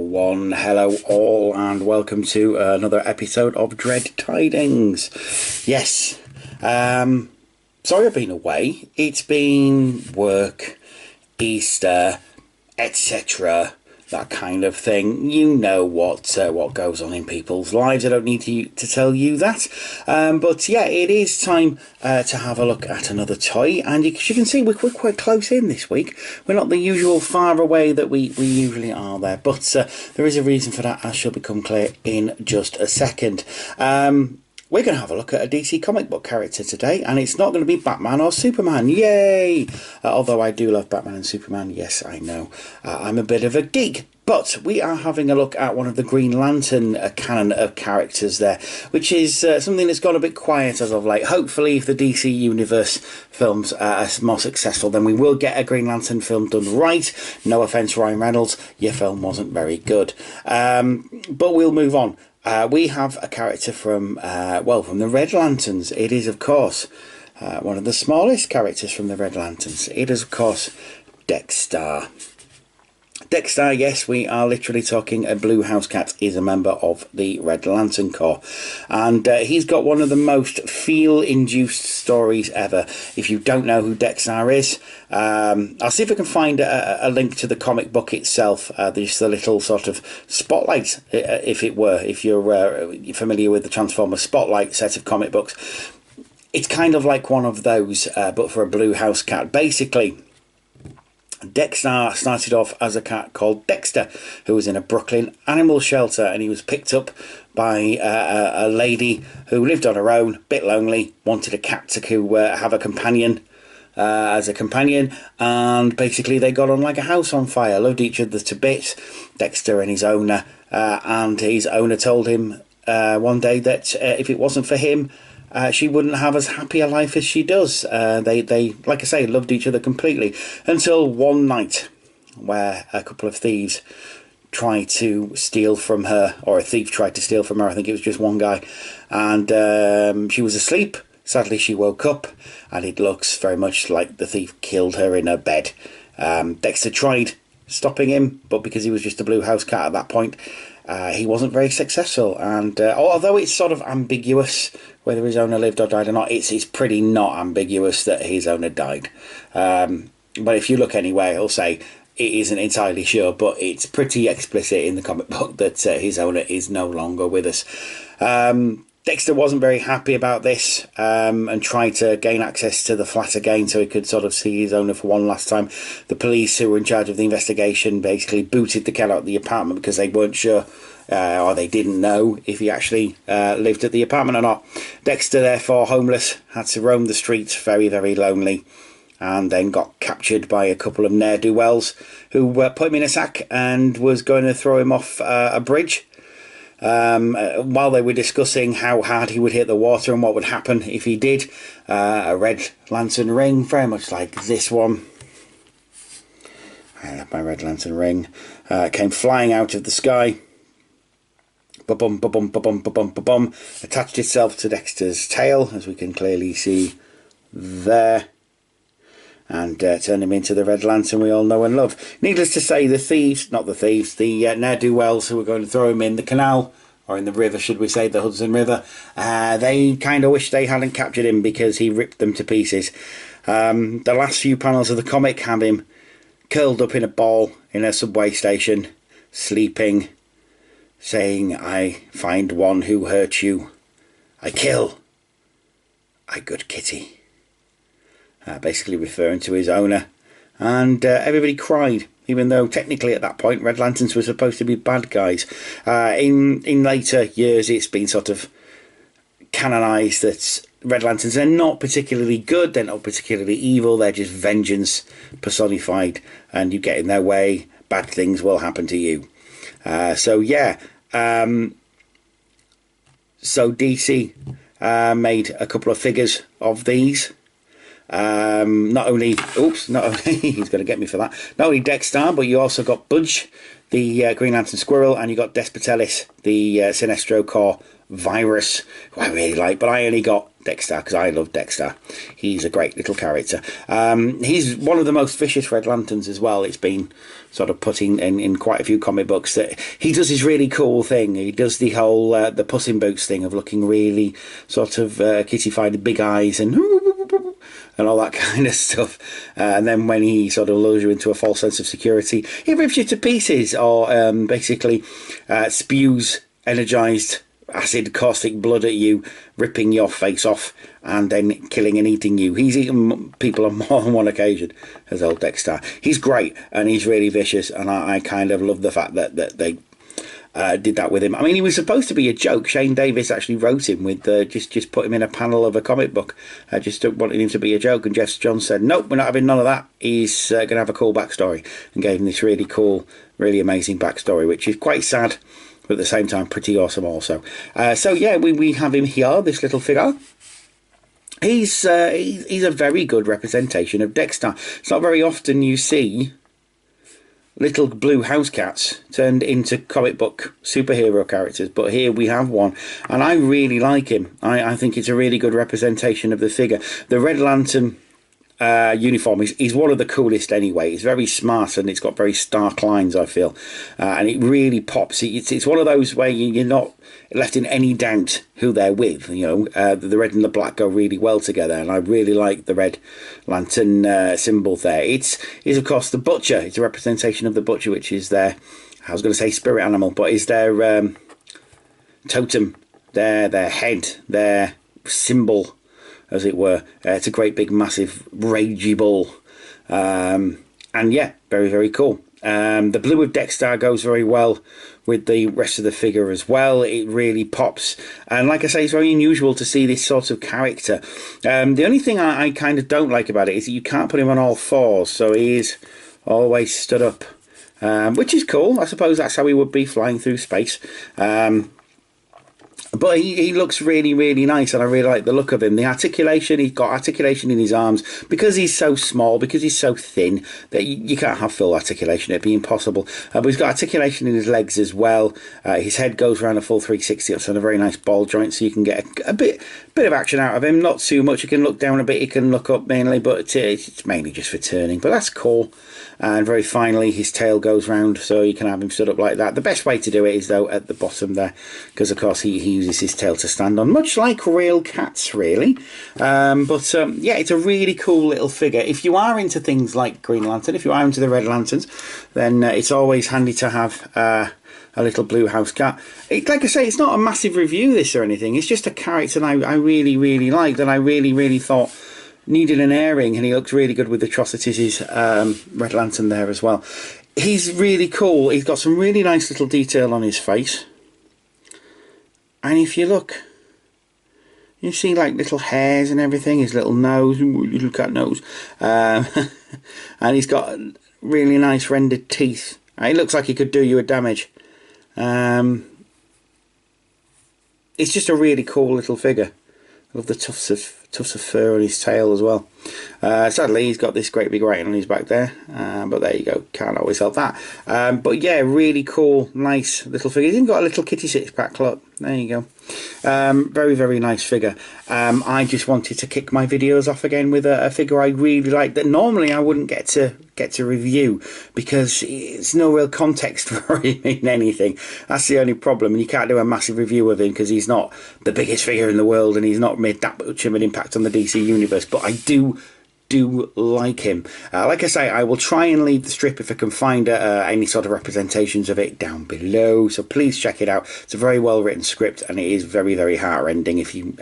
hello all, and welcome to another episode of Dread Tidings. Yes, sorry I've been away. It's been work, Easter, etc., that kind of thing. You know what goes on in people's lives. I don't need to tell you that. But yeah, it is time to have a look at another toy. And as you can see, we're quite close in this week. We're not the usual far away that we usually are there. But there is a reason for that, as shall become clear in just a second. We're going to have a look at a DC comic book character today, and it's not going to be Batman or Superman. Yay! Although I do love Batman and Superman, yes, I know. I'm a bit of a geek. But we are having a look at one of the Green Lantern canon of characters there, which is something that's gone a bit quiet as of late. Hopefully, if the DC Universe films are more successful, then we will get a Green Lantern film done right. No offence, Ryan Reynolds, your film wasn't very good. But we'll move on. We have a character from the Red Lanterns. It is, of course, one of the smallest characters from the Red Lanterns. It is, of course, Dex-Starr. Dex-Starr, yes, we are literally talking a Blue House Cat, is a member of the Red Lantern Corps. And he's got one of the most feel-induced stories ever. If you don't know who Dex-Starr is, I'll see if I can find a link to the comic book itself. Just a little sort of spotlight, if it were, if you're familiar with the Transformers Spotlight set of comic books. It's kind of like one of those, but for a Blue House Cat. Basically, Dex-Starr started off as a cat called Dexter, who was in a Brooklyn animal shelter, and he was picked up by a lady who lived on her own, bit lonely, wanted a cat to have a companion as a companion, and basically they got on like a house on fire, loved each other to bits, Dexter and his owner, and his owner told him one day that if it wasn't for him, she wouldn't have as happy a life as she does. They, like I say, loved each other completely. Until one night where a couple of thieves tried to steal from her, or a thief tried to steal from her. I think it was just one guy. And she was asleep. Sadly, she woke up, and it looks very much like the thief killed her in her bed. Dexter tried stopping him, but because he was just a Blue House Cat at that point, he wasn't very successful. And although it's sort of ambiguous whether his owner lived or died or not, it's pretty not ambiguous that his owner died. But if you look anyway, it'll say it isn't entirely sure, but it's pretty explicit in the comic book that his owner is no longer with us. Dexter wasn't very happy about this, and tried to gain access to the flat again so he could sort of see his owner for one last time. The police who were in charge of the investigation basically booted the cat out of the apartment because they weren't sure, or they didn't know if he actually lived at the apartment or not. Dexter, therefore homeless, had to roam the streets, very, very lonely, and then got captured by a couple of ne'er-do-wells who put him in a sack and was going to throw him off a bridge. While they were discussing how hard he would hit the water and what would happen if he did, a Red Lantern ring, very much like this one, I have my Red Lantern ring, came flying out of the sky, ba-bum, ba-bum, ba-bum, ba-bum, ba-bum, attached itself to Dexter's tail, as we can clearly see there, and turned him into the Red Lantern we all know and love. Needless to say, the ne'er-do-wells who were going to throw him in the canal, or in the river, should we say, the Hudson River, they kind of wish they hadn't captured him because he ripped them to pieces. The last few panels of the comic have him curled up in a ball in a subway station, sleeping, saying, "I find one who hurt you. I kill. I good kitty." Basically referring to his owner, and everybody cried, even though technically at that point Red Lanterns were supposed to be bad guys. In later years it's been sort of canonised that Red Lanterns are not particularly good, they're not particularly evil, they're just vengeance personified, and you get in their way, bad things will happen to you. So DC made a couple of figures of these. Not only he's going to get me for that, not only Dex-Starr, but you also got Budge, the Green Lantern Squirrel, and you got Despatelis, the Sinestro Corps virus, who I really like, but I only got Dex-Starr, because I love Dex-Starr. He's a great little character. He's one of the most vicious Red Lanterns as well. It's been sort of put in quite a few comic books that he does his really cool thing. He does the whole the Puss in Boots thing of looking really sort of kitty-fied, big eyes and all that kind of stuff. And then when he sort of lures you into a false sense of security, he rips you to pieces, or basically spews energised acid caustic blood at you, ripping your face off and then killing and eating you. He's eaten people on more than one occasion as old Dex-Starr. He's great and he's really vicious, and I kind of love the fact that they did that with him. I mean, he was supposed to be a joke. Shane Davis actually wrote him with just put him in a panel of a comic book, just wanted him to be a joke, and Jeff Johns said, nope, we're not having none of that. He's going to have a cool backstory, and gave him this really cool, really amazing backstory, which is quite sad, but at the same time pretty awesome also. So yeah, we have him here, this little figure. He's a very good representation of Dex-Starr. It's not very often you see little blue house cats turned into comic book superhero characters, but here we have one, and I really like him. I think it's a really good representation of the figure. The Red Lantern uniform is one of the coolest anyway. It's very smart and it's got very stark lines, I feel, and it really pops. It's one of those where you're not left in any doubt who they're with. You know, the red and the black go really well together, and I really like the Red Lantern symbol there. It's of course the Butcher. It's a representation of the Butcher, which is their, I was going to say spirit animal, but is their totem, their head, their symbol, as it were. It's a great big massive ragey bull, and yeah, very, very cool. The blue of Dex-Starr goes very well with the rest of the figure as well. It really pops, and like I say, it's very unusual to see this sort of character. The only thing I kind of don't like about it is that you can't put him on all fours, so he is always stood up, which is cool. I suppose that's how he would be flying through space. But he looks really, really nice, and I really like the look of him. The articulation, he's got articulation in his arms. Because he's so small, because he's so thin, that you can't have full articulation. It'd be impossible. But he's got articulation in his legs as well. His head goes around a full 360. It's on a very nice ball joint, so you can get a bit of action out of him. Not too much. He can look down a bit, he can look up mainly, but it's mainly just for turning. But that's cool. And very finally, his tail goes round, so you can have him stood up like that. The best way to do it is, though, at the bottom there, because, of course, he uses his tail to stand on, much like real cats, really. Yeah, it's a really cool little figure. If you are into things like Green Lantern, if you are into the Red Lanterns, then it's always handy to have a little blue house cat. Like I say, it's not a massive review, this, or anything. It's just a character that I really, really liked, and I really, really thought needed an airing, and he looks really good with the Atrocities' Red Lantern there as well. He's really cool. He's got some really nice little detail on his face, and if you look, you see like little hairs and everything. His little nose, little cat nose, and he's got really nice rendered teeth. He looks like he could do you a damage. It's just a really cool little figure. I love the tufts of fur on his tail as well. Sadly, he's got this great big rating on his back there, but there you go, can't always help that. But yeah, really cool, nice little figure. He's even got a little kitty six-pack, look, there you go. Very, very nice figure. I just wanted to kick my videos off again with a figure I really like that normally I wouldn't get to review, because it's no real context for him in anything. That's the only problem, and you can't do a massive review of him because he's not the biggest figure in the world and he's not made that much of an impact on the DC universe, but I do like him. Like I say, I will try and leave the strip if I can find any sort of representations of it down below, so please check it out. It's a very well written script, and it is very, very heart-rending. If you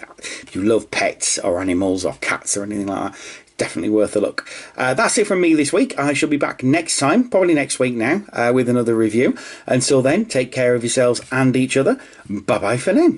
love pets or animals or cats or anything like that, definitely worth a look. That's it from me this week. I shall be back next time, probably next week now, with another review. Until then, take care of yourselves and each other. Bye bye for now.